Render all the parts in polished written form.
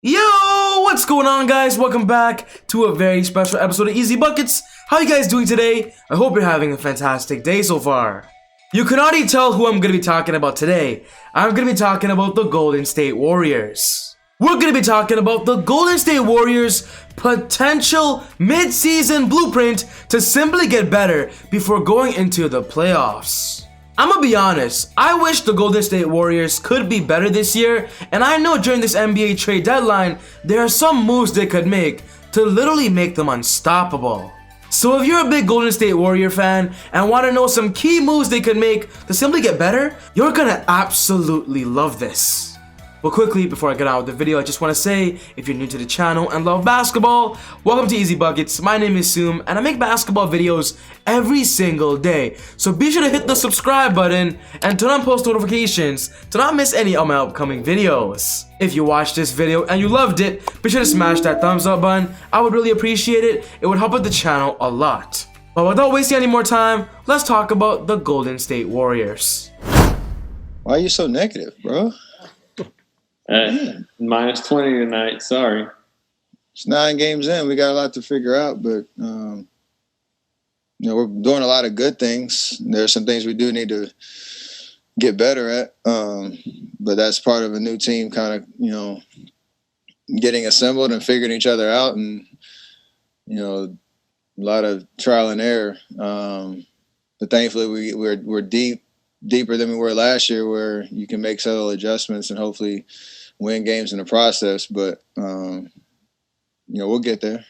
Yo, what's going on, guys? Welcome back to a very special episode of Easy Buckets. How you guys doing today? I hope you're having a fantastic day so far. You can already tell who I'm going to be talking about today. I'm going to be talking about the Golden State Warriors. We're going to be talking about the Golden State Warriors' potential mid-season blueprint to simply get better before going into the playoffs. I'm gonna be honest, I wish the Golden State Warriors could be better this year, and I know during this NBA trade deadline, there are some moves they could make to literally make them unstoppable. So if you're a big Golden State Warrior fan and want to know some key moves they could make to simply get better, you're gonna absolutely love this. But quickly, before I get out with the video, I just want to say, if you're new to the channel and love basketball, welcome to Easy Buckets. My name is Soom, and I make basketball videos every single day. So be sure to hit the subscribe button and turn on post notifications to not miss any of my upcoming videos. If you watched this video and you loved it, be sure to smash that thumbs up button. I would really appreciate it. It would help out the channel a lot. But without wasting any more time, let's talk about the Golden State Warriors. Why are you so negative, bro? Minus 20 tonight. Sorry. It's 9 games in. We got a lot to figure out, but we're doing a lot of good things. There are some things we do need to get better at, but that's part of a new team kind of, getting assembled and figuring each other out, and a lot of trial and error. But thankfully, we're deeper than we were last year, where you can make subtle adjustments and hopefully win games in the process. But we'll get there.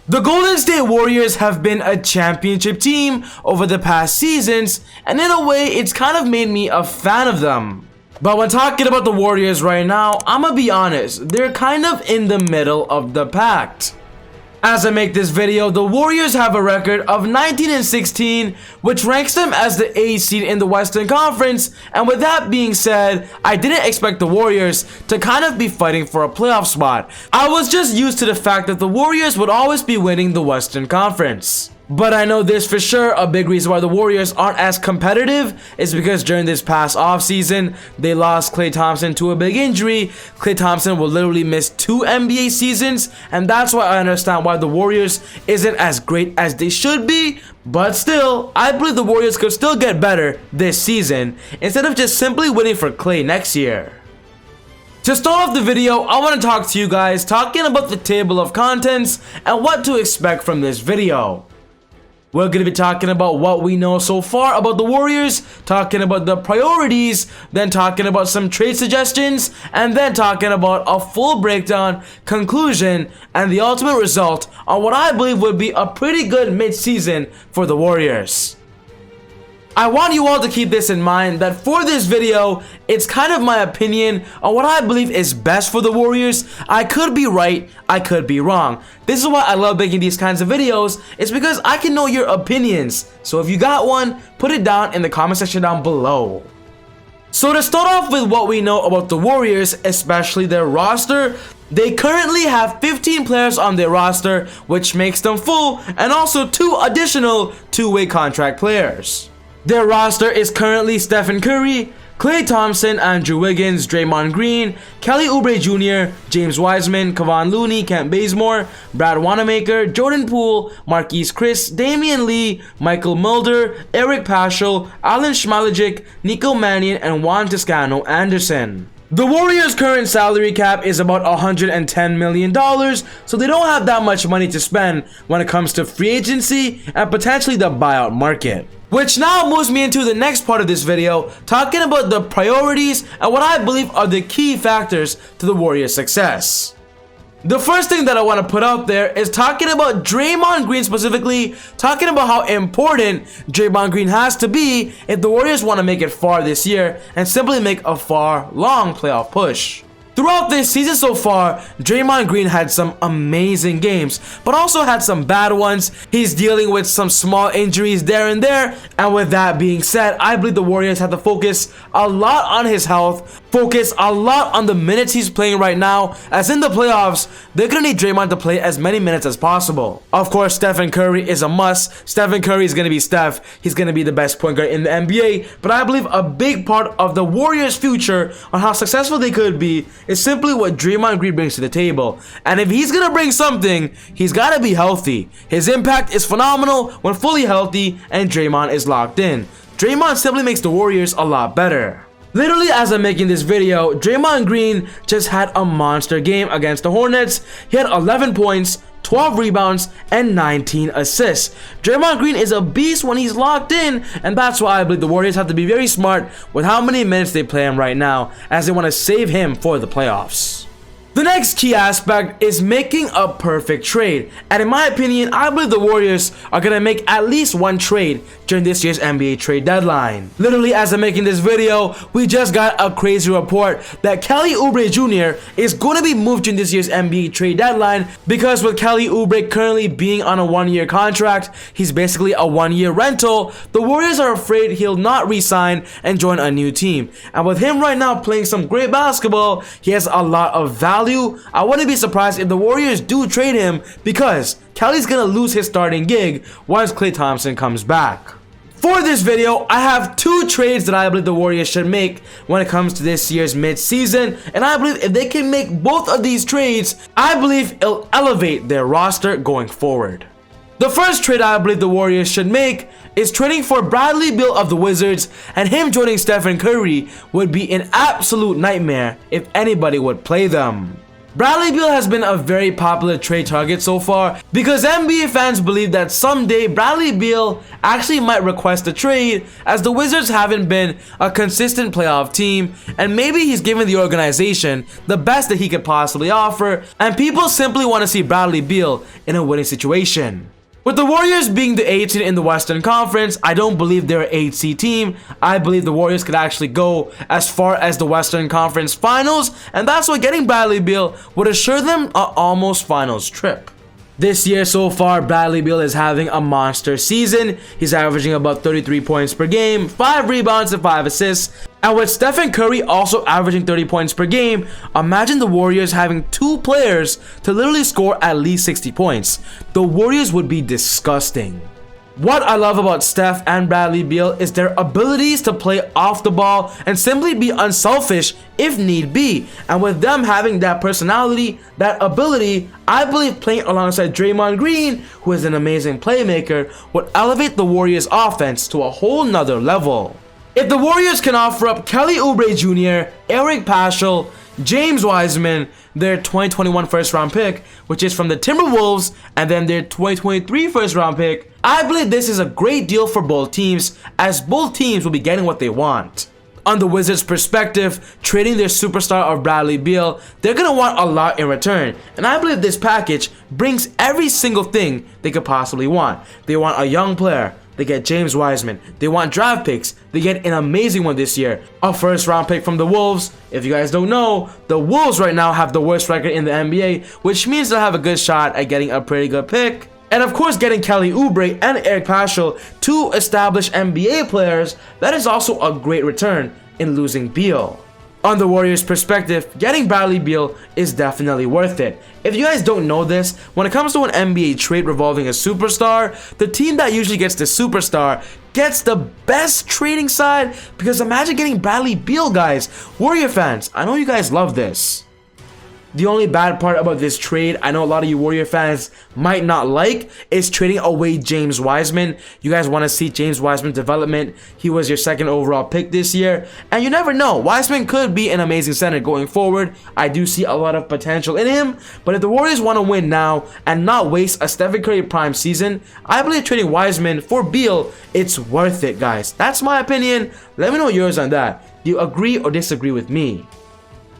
The Golden State Warriors have been a championship team over the past seasons, and in a way, it's kind of made me a fan of them. But when talking about the Warriors right now, I'ma be honest, they're kind of in the middle of the pack. As I make this video, the Warriors have a record of 19-16, which ranks them as the 8th seed in the Western Conference, and with that being said, I didn't expect the Warriors to kind of be fighting for a playoff spot. I was just used to the fact that the Warriors would always be winning the Western Conference. But I know this for sure, a big reason why the Warriors aren't as competitive is because during this past offseason, they lost Klay Thompson to a big injury. Klay Thompson will literally miss 2 NBA seasons, and that's why I understand why the Warriors isn't as great as they should be. But still, I believe the Warriors could still get better this season, instead of just simply waiting for Klay next year. To start off the video, I want to talk to you guys talking about the table of contents and what to expect from this video. We're going to be talking about what we know so far about the Warriors, talking about the priorities, then talking about some trade suggestions, and then talking about a full breakdown, conclusion, and the ultimate result on what I believe would be a pretty good mid-season for the Warriors. I want you all to keep this in mind, that for this video, it's kind of my opinion on what I believe is best for the Warriors. I could be right, I could be wrong. This is why I love making these kinds of videos. It's because I can know your opinions. So if you got one, put it down in the comment section down below. So to start off with what we know about the Warriors, especially their roster, they currently have 15 players on their roster, which makes them full, and also 2 additional two-way contract players. Their roster is currently Stephen Curry, Klay Thompson, Andrew Wiggins, Draymond Green, Kelly Oubre Jr., James Wiseman, Kevon Looney, Kent Bazemore, Brad Wanamaker, Jordan Poole, Marquise Chris, Damian Lee, Michael Mulder, Eric Paschall, Alan Smailagic, Nico Mannion, and Juan Toscano Anderson. The Warriors' current salary cap is about $110 million, so they don't have that much money to spend when it comes to free agency and potentially the buyout market. Which now moves me into the next part of this video, talking about the priorities and what I believe are the key factors to the Warriors' success. The first thing that I want to put out there is talking about Draymond Green specifically, talking about how important Draymond Green has to be if the Warriors want to make it far this year and simply make a far, long playoff push. Throughout this season so far, Draymond Green had some amazing games, but also had some bad ones. He's dealing with some small injuries there and there, and with that being said, I believe the Warriors have to focus a lot on his health, focus a lot on the minutes he's playing right now, as in the playoffs, they're gonna need Draymond to play as many minutes as possible. Of course, Stephen Curry is a must. Stephen Curry is gonna be Steph. He's gonna be the best point guard in the NBA, but I believe a big part of the Warriors' future on how successful they could be is simply what Draymond Green brings to the table. And if he's gonna bring something, he's gotta be healthy. His impact is phenomenal when fully healthy and Draymond is locked in. Draymond simply makes the Warriors a lot better. Literally, as I'm making this video, Draymond Green just had a monster game against the Hornets. He had 11 points, 12 rebounds, and 19 assists. Draymond Green is a beast when he's locked in, and that's why I believe the Warriors have to be very smart with how many minutes they play him right now, as they want to save him for the playoffs. The next key aspect is making a perfect trade, and in my opinion, I believe the Warriors are going to make at least one trade during this year's NBA trade deadline. Literally, as I'm making this video, we just got a crazy report that Kelly Oubre Jr. is going to be moved during this year's NBA trade deadline, because with Kelly Oubre currently being on a one-year contract, he's basically a one-year rental. The Warriors are afraid he'll not re-sign and join a new team, and with him right now playing some great basketball, he has a lot of value. I wouldn't be surprised if the Warriors do trade him, because Kelly's gonna lose his starting gig once Klay Thompson comes back. For this video, I have two trades that I believe the Warriors should make when it comes to this year's mid-season, and I believe if they can make both of these trades, I believe it'll elevate their roster going forward. The first trade I believe the Warriors should make is trading for Bradley Beal of the Wizards, and him joining Stephen Curry would be an absolute nightmare if anybody would play them. Bradley Beal has been a very popular trade target so far, because NBA fans believe that someday Bradley Beal actually might request a trade, as the Wizards haven't been a consistent playoff team, and maybe he's given the organization the best that he could possibly offer, and people simply want to see Bradley Beal in a winning situation. With the Warriors being the 8th seed in the Western Conference, I don't believe they're an 8th seed team. I believe the Warriors could actually go as far as the Western Conference Finals, and that's why getting Bradley Beal would assure them an almost finals trip. This year so far, Bradley Beal is having a monster season. He's averaging about 33 points per game, 5 rebounds and 5 assists. And with Stephen Curry also averaging 30 points per game, imagine the Warriors having two players to literally score at least 60 points. The Warriors would be disgusting. What I love about Steph and Bradley Beal is their abilities to play off the ball and simply be unselfish if need be. And with them having that personality, that ability, I believe playing alongside Draymond Green, who is an amazing playmaker, would elevate the Warriors' offense to a whole nother level. If the Warriors can offer up Kelly Oubre Jr., Eric Paschall, James Wiseman, their 2021 first round pick, which is from the Timberwolves, and then their 2023 first round pick, I believe this is a great deal for both teams, as both teams will be getting what they want. On the Wizards' perspective, trading their superstar of Bradley Beal, they're going to want a lot in return, and I believe this package brings every single thing they could possibly want. They want a young player. They get James Wiseman. They want draft picks. They get an amazing one this year. A first round pick from the Wolves. If you guys don't know, the Wolves right now have the worst record in the NBA, which means they'll have a good shot at getting a pretty good pick. And of course, getting Kelly Oubre and Eric Paschall, two established NBA players, that is also a great return in losing Beal. On the Warriors' perspective, getting Bradley Beal is definitely worth it. If you guys don't know this, when it comes to an NBA trade revolving a superstar, the team that usually gets the superstar gets the best trading side, because imagine getting Bradley Beal, guys. Warrior fans, I know you guys love this. The only bad part about this trade, I know a lot of you Warrior fans might not like, is trading away James Wiseman. You guys want to see James Wiseman's development. He was your second overall pick this year, and you never know. Wiseman could be an amazing center going forward. I do see a lot of potential in him, but if the Warriors want to win now and not waste a Stephen Curry prime season, I believe trading Wiseman for Beal, it's worth it, guys. That's my opinion. Let me know yours on that. Do you agree or disagree with me?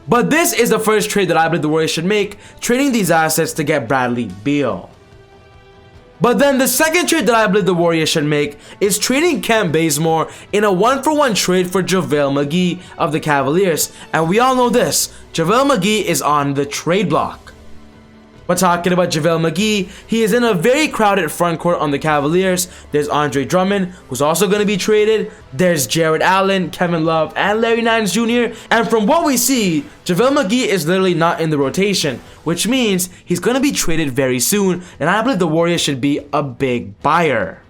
But this is the first trade that I believe the Warriors should make, trading these assets to get Bradley Beal. But then the second trade that I believe the Warriors should make is trading Kent Bazemore in a 1-for-1 trade for Javale McGee of the Cavaliers. And we all know this, Javale McGee is on the trade block. But talking about JaVale McGee, he is in a very crowded front court on the Cavaliers. There's Andre Drummond, who's also going to be traded. There's Jared Allen, Kevin Love, and Larry Nance Jr. And from what we see, JaVale McGee is literally not in the rotation, which means he's going to be traded very soon, and I believe the Warriors should be a big buyer.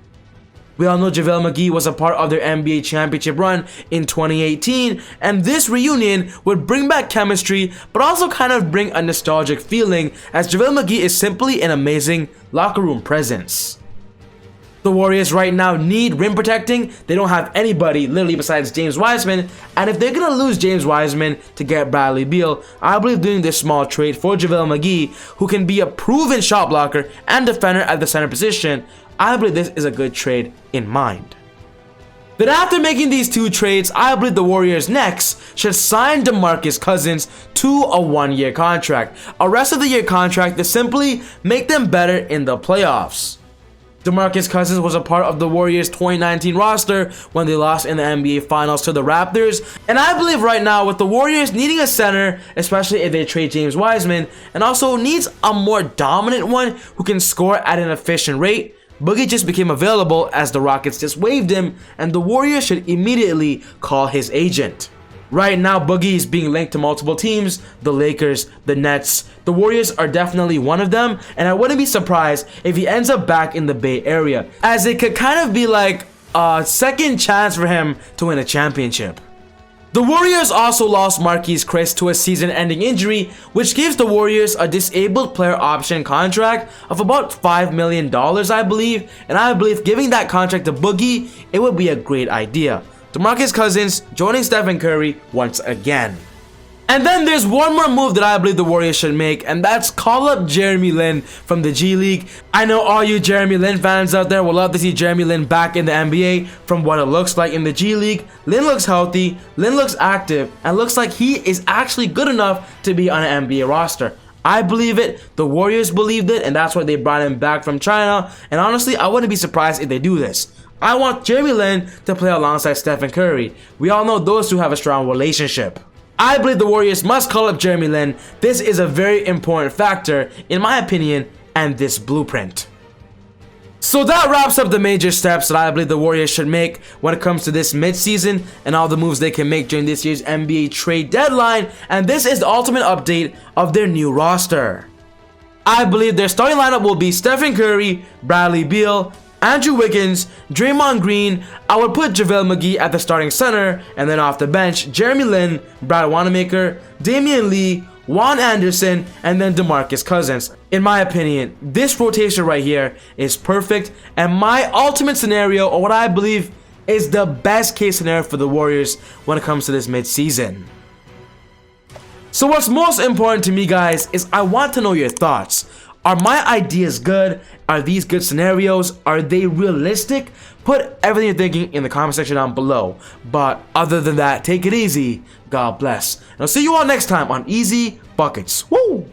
We all know JaVale McGee was a part of their NBA championship run in 2018, and this reunion would bring back chemistry, but also kind of bring a nostalgic feeling, as JaVale McGee is simply an amazing locker room presence. The Warriors right now need rim protecting. They don't have anybody literally besides James Wiseman, and if they're gonna lose James Wiseman to get Bradley Beal, I believe doing this small trade for JaVale McGee, who can be a proven shot blocker and defender at the center position, I believe this is a good trade in mind. Then after making these two trades, I believe the Warriors next should sign DeMarcus Cousins to a one-year contract. A rest of the year contract to simply make them better in the playoffs. DeMarcus Cousins was a part of the Warriors 2019 roster when they lost in the NBA Finals to the Raptors, and I believe right now with the Warriors needing a center, especially if they trade James Wiseman, and also needs a more dominant one who can score at an efficient rate, Boogie just became available as the Rockets just waived him, and the Warriors should immediately call his agent. Right now, Boogie is being linked to multiple teams, the Lakers, the Nets. The Warriors are definitely one of them, and I wouldn't be surprised if he ends up back in the Bay Area, as it could kind of be like a second chance for him to win a championship. The Warriors also lost Marquise Chriss to a season-ending injury, which gives the Warriors a disabled player option contract of about $5 million, I believe, and I believe giving that contract to Boogie, it would be a great idea. DeMarcus Cousins joining Stephen Curry once again. And then there's one more move that I believe the Warriors should make, and that's call up Jeremy Lin from the G League. I know all you Jeremy Lin fans out there will love to see Jeremy Lin back in the NBA from what it looks like in the G League. Lin looks healthy, Lin looks active, and looks like he is actually good enough to be on an NBA roster. I believe it, the Warriors believed it, and that's why they brought him back from China, and honestly, I wouldn't be surprised if they do this. I want Jeremy Lin to play alongside Stephen Curry. We all know those two have a strong relationship. I believe the Warriors must call up Jeremy Lin. This is a very important factor, in my opinion, and this blueprint. So that wraps up the major steps that I believe the Warriors should make when it comes to this midseason and all the moves they can make during this year's NBA trade deadline, and this is the ultimate update of their new roster. I believe their starting lineup will be Stephen Curry, Bradley Beal, Andrew Wiggins, Draymond Green. I would put JaVale McGee at the starting center, and then off the bench, Jeremy Lin, Brad Wanamaker, Damian Lee, Juan Anderson, and then DeMarcus Cousins. In my opinion, this rotation right here is perfect, and my ultimate scenario, or what I believe is the best case scenario for the Warriors when it comes to this midseason. So what's most important to me, guys, is I want to know your thoughts. Are my ideas good? Are these good scenarios? Are they realistic? Put everything you're thinking in the comment section down below. But other than that, take it easy. God bless. And I'll see you all next time on Easy Buckets. Woo!